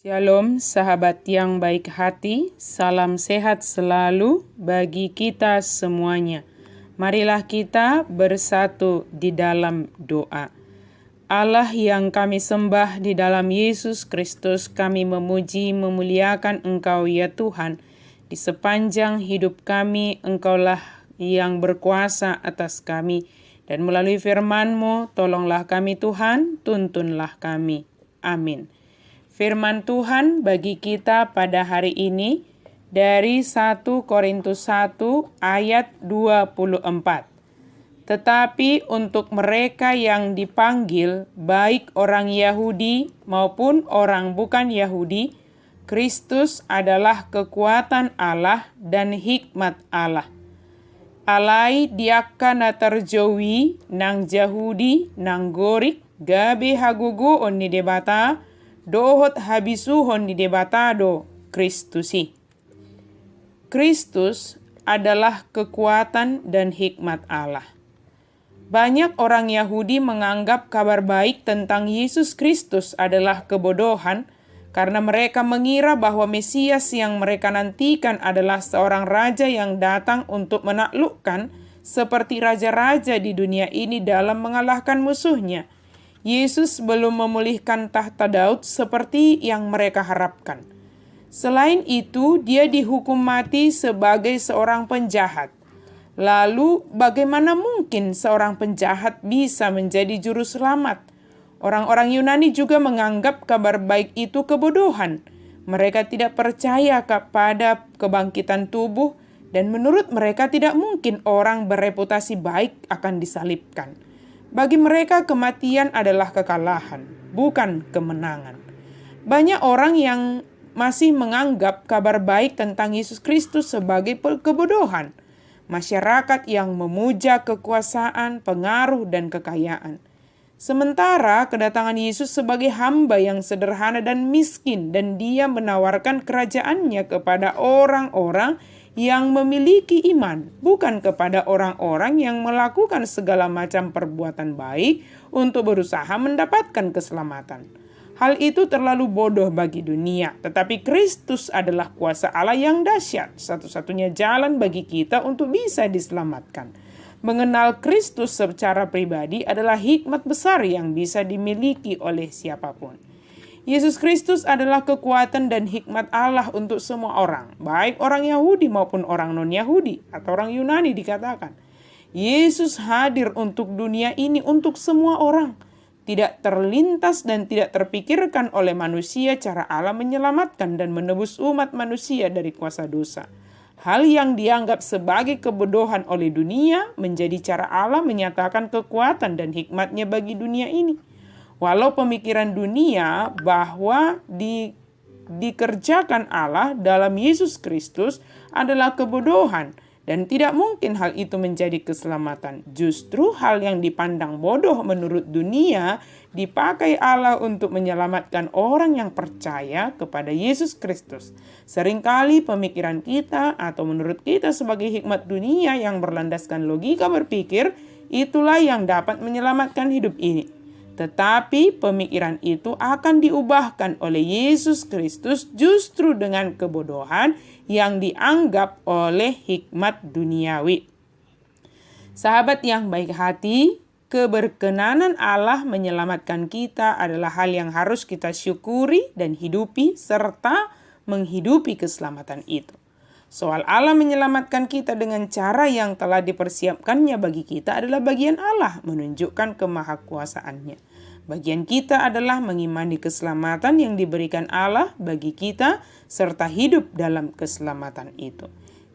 Shalom sahabat yang baik hati, salam sehat selalu bagi kita semuanya. Marilah kita bersatu di dalam doa. Allah yang kami sembah di dalam Yesus Kristus, kami memuji memuliakan Engkau ya Tuhan. Di sepanjang hidup kami, Engkaulah yang berkuasa atas kami. Dan melalui firman-Mu, tolonglah kami Tuhan, tuntunlah kami. Amin. Firman Tuhan bagi kita pada hari ini dari 1 Korintus 1 ayat 24. Tetapi untuk mereka yang dipanggil, baik orang Yahudi maupun orang bukan Yahudi, Kristus adalah kekuatan Allah dan hikmat Allah. Alai diakana terjowi nang Jahudi nang gorik gabe hagugu onni debata dohot habisuhon di debatado Kristusi. Kristus adalah kekuatan dan hikmat Allah. Banyak orang Yahudi menganggap kabar baik tentang Yesus Kristus adalah kebodohan karena mereka mengira bahwa Mesias yang mereka nantikan adalah seorang raja yang datang untuk menaklukkan seperti raja-raja di dunia ini dalam mengalahkan musuhnya. Yesus belum memulihkan tahta Daud seperti yang mereka harapkan. Selain itu, dia dihukum mati sebagai seorang penjahat. Lalu, bagaimana mungkin seorang penjahat bisa menjadi juru selamat? Orang-orang Yunani juga menganggap kabar baik itu kebodohan. Mereka tidak percaya kepada kebangkitan tubuh, dan menurut mereka tidak mungkin orang bereputasi baik akan disalibkan. Bagi mereka kematian adalah kekalahan, bukan kemenangan. Banyak orang yang masih menganggap kabar baik tentang Yesus Kristus sebagai kebodohan. Masyarakat yang memuja kekuasaan, pengaruh, dan kekayaan. Sementara kedatangan Yesus sebagai hamba yang sederhana dan miskin, dan dia menawarkan kerajaannya kepada orang-orang yang memiliki iman, bukan kepada orang-orang yang melakukan segala macam perbuatan baik untuk berusaha mendapatkan keselamatan. Hal itu terlalu bodoh bagi dunia, tetapi Kristus adalah kuasa Allah yang dahsyat, satu-satunya jalan bagi kita untuk bisa diselamatkan. Mengenal Kristus secara pribadi adalah hikmat besar yang bisa dimiliki oleh siapapun. Yesus Kristus adalah kekuatan dan hikmat Allah untuk semua orang, baik orang Yahudi maupun orang non-Yahudi atau orang Yunani dikatakan. Yesus hadir untuk dunia ini untuk semua orang, tidak terlintas dan tidak terpikirkan oleh manusia cara Allah menyelamatkan dan menebus umat manusia dari kuasa dosa. Hal yang dianggap sebagai kebodohan oleh dunia menjadi cara Allah menyatakan kekuatan dan hikmatnya bagi dunia ini. Walau pemikiran dunia bahwa dikerjakan Allah dalam Yesus Kristus adalah kebodohan dan tidak mungkin hal itu menjadi keselamatan. Justru hal yang dipandang bodoh menurut dunia dipakai Allah untuk menyelamatkan orang yang percaya kepada Yesus Kristus. Seringkali pemikiran kita atau menurut kita sebagai hikmat dunia yang berlandaskan logika berpikir, itulah yang dapat menyelamatkan hidup ini. Tetapi pemikiran itu akan diubahkan oleh Yesus Kristus justru dengan kebodohan yang dianggap oleh hikmat duniawi. Sahabat yang baik hati, keberkenanan Allah menyelamatkan kita adalah hal yang harus kita syukuri dan hidupi serta menghidupi keselamatan itu. Soal Allah menyelamatkan kita dengan cara yang telah dipersiapkannya bagi kita adalah bagian Allah menunjukkan kemahakuasaannya. Bagian kita adalah mengimani keselamatan yang diberikan Allah bagi kita serta hidup dalam keselamatan itu.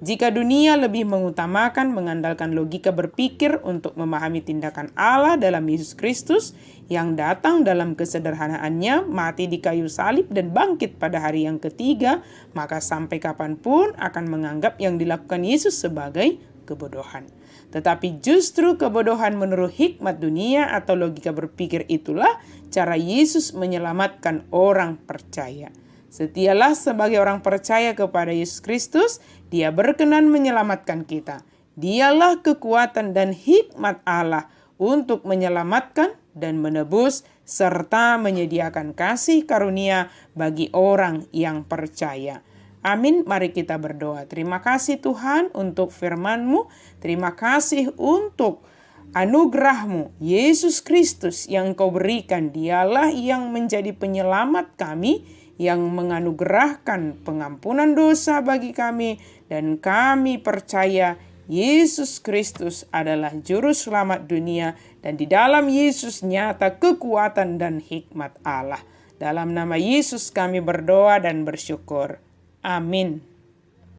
Jika dunia lebih mengutamakan mengandalkan logika berpikir untuk memahami tindakan Allah dalam Yesus Kristus yang datang dalam kesederhanaannya, mati di kayu salib dan bangkit pada hari yang ketiga, maka sampai kapanpun akan menganggap yang dilakukan Yesus sebagai kebodohan. Tetapi justru kebodohan menurut hikmat dunia atau logika berpikir itulah cara Yesus menyelamatkan orang percaya. Setialah sebagai orang percaya kepada Yesus Kristus, Dia berkenan menyelamatkan kita. Dialah kekuatan dan hikmat Allah untuk menyelamatkan dan menebus, serta menyediakan kasih karunia bagi orang yang percaya. Amin, mari kita berdoa. Terima kasih Tuhan untuk firman-Mu. Terima kasih untuk anugerah-Mu, Yesus Kristus yang Kau berikan. Dialah yang menjadi penyelamat kami, yang menganugerahkan pengampunan dosa bagi kami, dan kami percaya Yesus Kristus adalah juru selamat dunia, dan di dalam Yesus nyata kekuatan dan hikmat Allah. Dalam nama Yesus kami berdoa dan bersyukur. Amin.